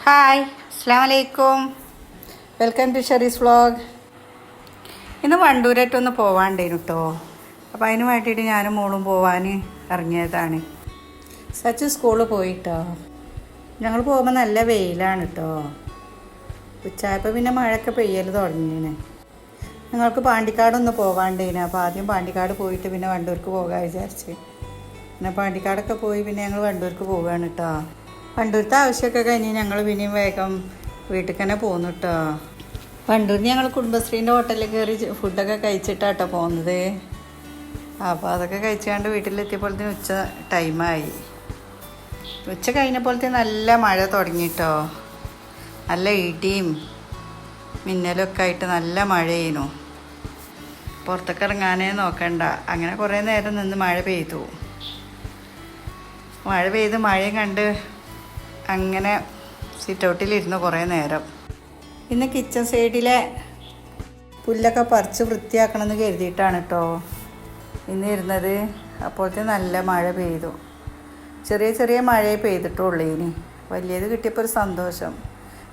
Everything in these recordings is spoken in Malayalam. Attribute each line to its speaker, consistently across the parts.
Speaker 1: ഹായ്, അസ്സാം വലൈക്കും. Welcome to Sheri's vlog. ഇന്ന് വണ്ടൂരായിട്ടൊന്ന് പോവാണ്ടേനു കേട്ടോ. അപ്പോൾ അതിന് വേണ്ടിയിട്ട് ഞാനും മോളും പോവാൻ ഇറങ്ങിയതാണ്. സച്ച് സ്കൂളിൽ പോയിട്ടോ. ഞങ്ങൾ പോകുമ്പോൾ നല്ല വെയിലാണ് കേട്ടോ. ഉച്ചയായപ്പോൾ പിന്നെ മഴയൊക്കെ പെയ്യൽ തുടങ്ങിയാണ്. ഞങ്ങൾക്ക് പാണ്ടിക്കാടൊന്ന് പോവാണ്ടേനു. അപ്പോൾ ആദ്യം പാണ്ടിക്കാട് പോയിട്ട് പിന്നെ വണ്ടൂർക്ക് പോകാൻ വിചാരിച്ച്. പിന്നെ പാണ്ടിക്കാടൊക്കെ പോയി പിന്നെ ഞങ്ങൾ വണ്ടൂർക്ക് പോവുകയാണ് കേട്ടോ. വണ്ടൂരത്തെ ആവശ്യമൊക്കെ കഴിഞ്ഞ് ഞങ്ങൾ പിന്നെയും വേഗം വീട്ടിൽ തന്നെ പോന്നു കേട്ടോ. വണ്ടൂരിൽ ഞങ്ങൾ കുടുംബശ്രീൻ്റെ ഹോട്ടലിൽ കയറി ഫുഡൊക്കെ കഴിച്ചിട്ടാട്ടോ പോകുന്നത്. അപ്പോൾ അതൊക്കെ കഴിച്ചുകൊണ്ട് വീട്ടിലെത്തിയപ്പോഴത്തേന് ഉച്ച ടൈമായി. ഉച്ച കഴിഞ്ഞപ്പോഴത്തേന് നല്ല മഴ തുടങ്ങിയിട്ടോ. നല്ല ഇടിയും മിന്നലൊക്കെ ആയിട്ട് നല്ല മഴയേനു. പുറത്തൊക്കെ ഇറങ്ങാനേ നോക്കണ്ട. അങ്ങനെ കുറേ നേരം നിന്ന് മഴ പെയ്തു. മഴയും കണ്ട് അങ്ങനെ സിറ്റൗട്ടിലിരുന്നു കുറേ നേരം. ഇന്ന് കിച്ചൺ സൈഡിലെ പുല്ലൊക്കെ പറിച്ച് വൃത്തിയാക്കണമെന്ന് കരുതിയിട്ടാണ് കേട്ടോ ഇന്ന് ഇരുന്നത്. അപ്പോഴത്തെ നല്ല മഴ പെയ്തു. ചെറിയ മഴയെ പെയ്തിട്ടുള്ളൂ. ഇനി വലിയത് കിട്ടിയപ്പോൾ ഒരു സന്തോഷം.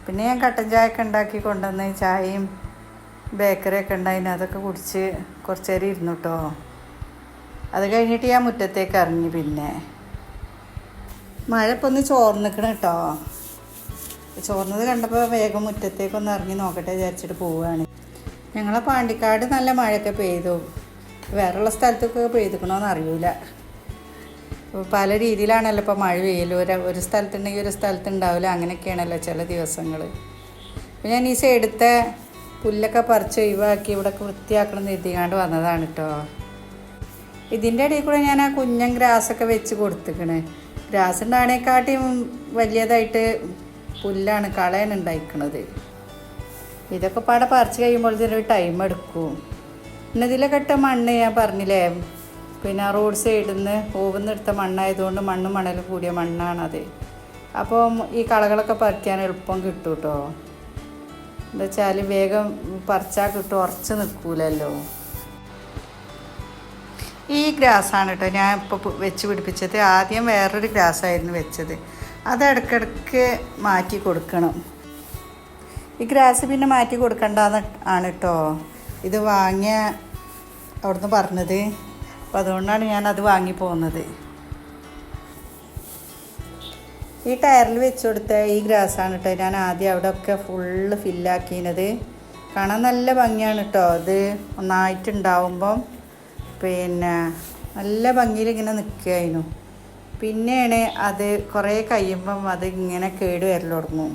Speaker 1: പിന്നെ ഞാൻ കട്ടൻ ചായയൊക്കെ ഉണ്ടാക്കി കൊണ്ടുവന്ന് ചായയും ബേക്കറിയൊക്കെ ഉണ്ടായിന്. അതൊക്കെ കുടിച്ച് കുറച്ച് നേരം ഇരുന്നു കേട്ടോ. അത് കഴിഞ്ഞിട്ട് ഞാൻ മുറ്റത്തേക്ക് ഇറങ്ങി. പിന്നെ മഴ ഇപ്പോൾ ഒന്ന് ചോർന്നിക്കണം കേട്ടോ. ചോർന്നത് കണ്ടപ്പോൾ വേഗം മുറ്റത്തേക്കൊന്ന് ഇറങ്ങി നോക്കട്ടെ വിചാരിച്ചിട്ട് പോവുകയാണ്. ഞങ്ങളെ പാണ്ടിക്കാട് നല്ല മഴയൊക്കെ പെയ്തു. വേറെയുള്ള സ്ഥലത്തൊക്കെ പെയ്തിക്കണമെന്ന് അറിയില്ല. പല രീതിയിലാണല്ലോ ഇപ്പോൾ മഴ പെയ്യൽ. ഒരു സ്ഥലത്തുണ്ടെങ്കിൽ ഒരു സ്ഥലത്തുണ്ടാവില്ല. അങ്ങനെയൊക്കെയാണല്ലോ ചില ദിവസങ്ങൾ. അപ്പോൾ ഞാൻ ഈ സൈഡത്തെ പുല്ലൊക്കെ പറിച്ച് ഒഴിവാക്കി ഇവിടെ വൃത്തിയാക്കണം എന്ന് എഴുതിക്കാണ്ട് വന്നതാണ് കേട്ടോ. ഇതിൻ്റെ ഇടയിൽ കൂടെ ഞാൻ ആ കുഞ്ഞൻ ഗ്രാസൊക്കെ വെച്ച് കൊടുത്തിക്കണേ. ഗ്രാസ് ഉണ്ടാണേക്കാട്ടിയും വലിയതായിട്ട് പുല്ലാണ് കളയാണ് ഉണ്ടായിരിക്കണത്. ഇതൊക്കെ പാടെ പറിച്ച് കഴിയുമ്പോൾ ഇതിനൊരു ടൈം എടുക്കും. പിന്നെ ഇതിലൊക്കെ ഇട്ട മണ്ണ് ഞാൻ പറഞ്ഞില്ലേ, പിന്നെ റോഡ് സൈഡിൽ നിന്ന് ഓവുന്നെടുത്ത മണ്ണായതുകൊണ്ട് മണ്ണും മണലും കൂടിയ മണ്ണാണത്. അപ്പോൾ ഈ കളകളൊക്കെ പറിക്കാൻ എളുപ്പം കിട്ടും കേട്ടോ. എന്താ വെച്ചാൽ വേഗം പറിച്ചാൽ കിട്ടും, ഉറച്ച് നിൽക്കൂലല്ലോ. ഈ ഗ്രാസാണ് കേട്ടോ ഞാൻ ഇപ്പോൾ വെച്ച് പിടിപ്പിച്ചത്. ആദ്യം വേറൊരു ഗ്രാസായിരുന്നു വെച്ചത്. അത് ഇടയ്ക്കിടയ്ക്ക് മാറ്റി കൊടുക്കണം. ഈ ഗ്രാസ് പിന്നെ മാറ്റി കൊടുക്കണ്ടെന്ന് ആണ് കേട്ടോ ഇത് വാങ്ങിയ അവിടുന്ന് പറഞ്ഞത്. അപ്പോൾ അതുകൊണ്ടാണ് ഞാനത് വാങ്ങി പോകുന്നത്. ഈ ടയറിൽ വെച്ച് കൊടുത്ത ഈ ഗ്രാസാണ് കേട്ടോ ഞാൻ ആദ്യം അവിടെയൊക്കെ ഫുള്ള് ഫില്ലാക്കിയത്. കാണാൻ നല്ല ഭംഗിയാണ് കേട്ടോ. ഇത് ഒന്നായിട്ടുണ്ടാവുമ്പം പിന്നെ നല്ല ഭംഗിയിൽ ഇങ്ങനെ നിൽക്കുകയായിരുന്നു. പിന്നെയാണ് അത് കുറേ കഴിയുമ്പം അത് ഇങ്ങനെ കേട് വരൽ തുടങ്ങും.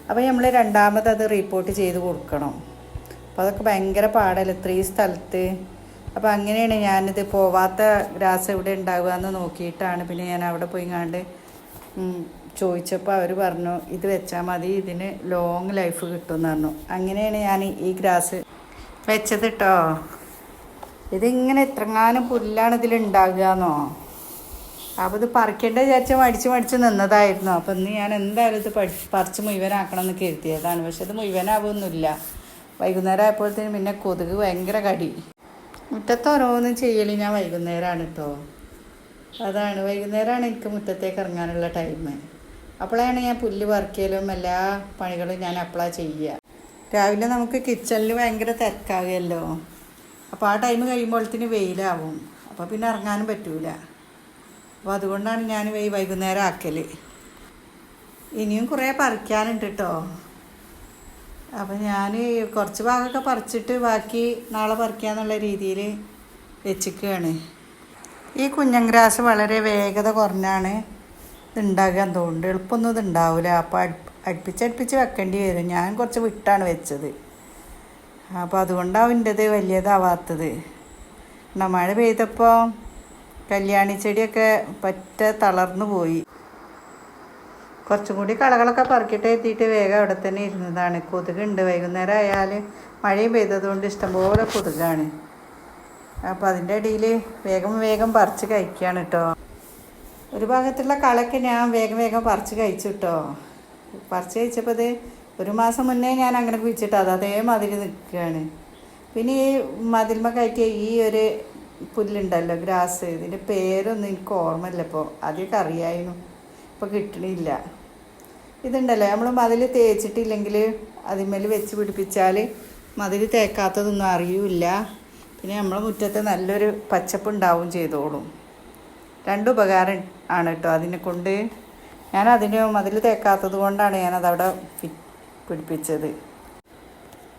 Speaker 1: അപ്പോൾ നമ്മൾ രണ്ടാമത് അത് റിപ്പോർട്ട് ചെയ്ത് കൊടുക്കണം. അപ്പോൾ അതൊക്കെ ഭയങ്കര പാടല്ലേ ഇത്രയും സ്ഥലത്ത്. അപ്പോൾ അങ്ങനെയാണ് ഞാനിത് പോവാത്ത ഗ്രാസ് എവിടെ ഉണ്ടാവുക എന്ന് നോക്കിയിട്ടാണ് പിന്നെ ഞാൻ അവിടെ പോയി കണ്ട് ചോദിച്ചപ്പോൾ അവർ പറഞ്ഞു ഇത് വെച്ചാൽ മതി, ഇതിന് ലോങ് ലൈഫ് കിട്ടുമെന്ന് പറഞ്ഞു. അങ്ങനെയാണ് ഞാൻ ഈ ഗ്രാസ് വെച്ചത് കേട്ടോ. ഇതിങ്ങനെ എത്രങ്ങാനും പുല്ലാണ് ഇതിലുണ്ടാകുകയെന്നോ. അപ്പോൾ ഇത് പറിക്കേണ്ട വിചാരിച്ച് മടിച്ച് നിന്നതായിരുന്നു. അപ്പോൾ ഇന്ന് ഞാൻ എന്തായാലും ഇത് പറിച്ച് മുഴുവനാക്കണം എന്ന് കരുതിയതാണ്. പക്ഷെ ഇത് മുഴുവനാവുമൊന്നുമില്ല. വൈകുന്നേരം ആയപ്പോഴത്തേനും പിന്നെ കൊതുക് ഭയങ്കര കടി. മുറ്റത്ത് ഓരോന്നും ചെയ്യൽ ഞാൻ വൈകുന്നേരമാണ് കേട്ടോ. അതാണ് വൈകുന്നേരമാണ് എനിക്ക് മുറ്റത്തേക്ക് ഇറങ്ങാനുള്ള ടൈം. അപ്പോഴാണ് ഞാൻ പുല്ല് പറിക്കലും എല്ലാ പണികളും ഞാൻ അപ്പോഴാണ് ചെയ്യുക. രാവിലെ നമുക്ക് കിച്ചണിൽ ഭയങ്കര തിരക്കാകുമല്ലോ. അപ്പോൾ ആ ടൈം കഴിയുമ്പോഴത്തേന് വെയിലാവും. അപ്പോൾ പിന്നെ ഇറങ്ങാനും പറ്റൂല. അപ്പോൾ അതുകൊണ്ടാണ് ഞാൻ വൈകുന്നേരം ആക്കൽ. ഇനിയും കുറേ പറിക്കാനുണ്ട് കേട്ടോ. അപ്പോൾ ഞാൻ കുറച്ച് ഭാഗമൊക്കെ പറിച്ചിട്ട് ബാക്കി നാളെ പറിക്കാന്നുള്ള രീതിയിൽ വെച്ചിരിക്കുകയാണ്. ഈ കുഞ്ഞൻ ഗ്രാസ് വളരെ വേഗത കുറഞ്ഞാണ് ഇതുണ്ടാകാൻ തോന്നുന്നുണ്ട്. എളുപ്പമൊന്നും ഇത് ഉണ്ടാവില്ല. അപ്പോൾ അടുപ്പിച്ച് വെക്കേണ്ടി വരും. ഞാൻ കുറച്ച് വിട്ടാണ് വെച്ചത്. അപ്പോൾ അതുകൊണ്ടാവും എൻ്റെത് വലിയതാവാത്തത്. മഴ പെയ്തപ്പോൾ കല്യാണി ചെടിയൊക്കെ പറ്റ തളർന്നു പോയി. കുറച്ചും കൂടി കളകളൊക്കെ പറക്കിയിട്ട് എത്തിയിട്ട് വേഗം അവിടെ തന്നെ ഇരുന്നതാണ്. കൊതുകുണ്ട്. വൈകുന്നേരം ആയാൽ മഴയും പെയ്തതുകൊണ്ട് ഇഷ്ടംപോലെ കൊതുകാണ്. അപ്പോൾ അതിൻ്റെ ഇടയിൽ വേഗം പറിച്ച് കഴിക്കുകയാണ് കേട്ടോ. ഒരു ഭാഗത്തുള്ള കളയൊക്കെ ഞാൻ വേഗം പറിച്ച് കഴിച്ചു കേട്ടോ. പറിച്ച് കഴിച്ചപ്പോൾ ഇത് 1 മാസം മുന്നേ ഞാൻ അങ്ങനെ കുഴിച്ചിട്ട് അതേമാതിരി നിൽക്കുകയാണ്. പിന്നെ ഈ മതിൽമ കയറ്റിയ ഈ ഒരു പുല്ലുണ്ടല്ലോ ഗ്രാസ്, ഇതിൻ്റെ പേരൊന്നും എനിക്ക് ഓർമ്മയില്ല. ഇപ്പോൾ ആദ്യമൊക്കെ അറിയായിരുന്നു, ഇപ്പോൾ കിട്ടണില്ല. ഇതുണ്ടല്ലോ നമ്മൾ മതിൽ തേച്ചിട്ടില്ലെങ്കിൽ അതിന്മേൽ വെച്ച് പിടിപ്പിച്ചാൽ മതിൽ തേക്കാത്തതൊന്നും അറിയില്ല. പിന്നെ നമ്മളെ മുറ്റത്ത് നല്ലൊരു പച്ചപ്പ് ഉണ്ടാവും ചെയ്തോളും. രണ്ട് ഉപകാരം ആണ് കേട്ടോ അതിനെ കൊണ്ട്. ഞാനതിന് മതിൽ തേക്കാത്തത് കൊണ്ടാണ് ഞാനതവിടെ പിടിപ്പിച്ചത്.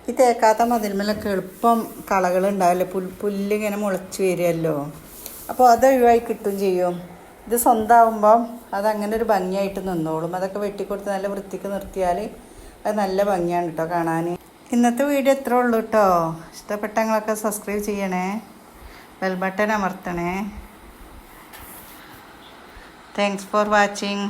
Speaker 1: ഈ തേക്കാത്ത മതിൽമേലൊക്കെ എളുപ്പം കളകളുണ്ടാവില്ലേ, പുല്ലിങ്ങനെ മുളച്ച് വരുമല്ലോ. അപ്പോൾ അത് ഒഴിവായി കിട്ടും ചെയ്യും. ഇത് സ്വന്തമാകുമ്പം അതങ്ങനെ ഒരു ഭംഗിയായിട്ട് നിന്നോളും. അതൊക്കെ വെട്ടിക്കൊടുത്ത് നല്ല വൃത്തിക്ക് നിർത്തിയാൽ അത് നല്ല ഭംഗിയാണ് കേട്ടോ കാണാൻ. ഇന്നത്തെ വീഡിയോ ഇത്രേ ഉള്ളൂ കേട്ടോ. ഇഷ്ടപ്പെട്ടങ്ങളൊക്കെ സബ്സ്ക്രൈബ് ചെയ്യണേ, ബെൽ ബട്ടൺ അമർത്തണേ. Thanks for watching.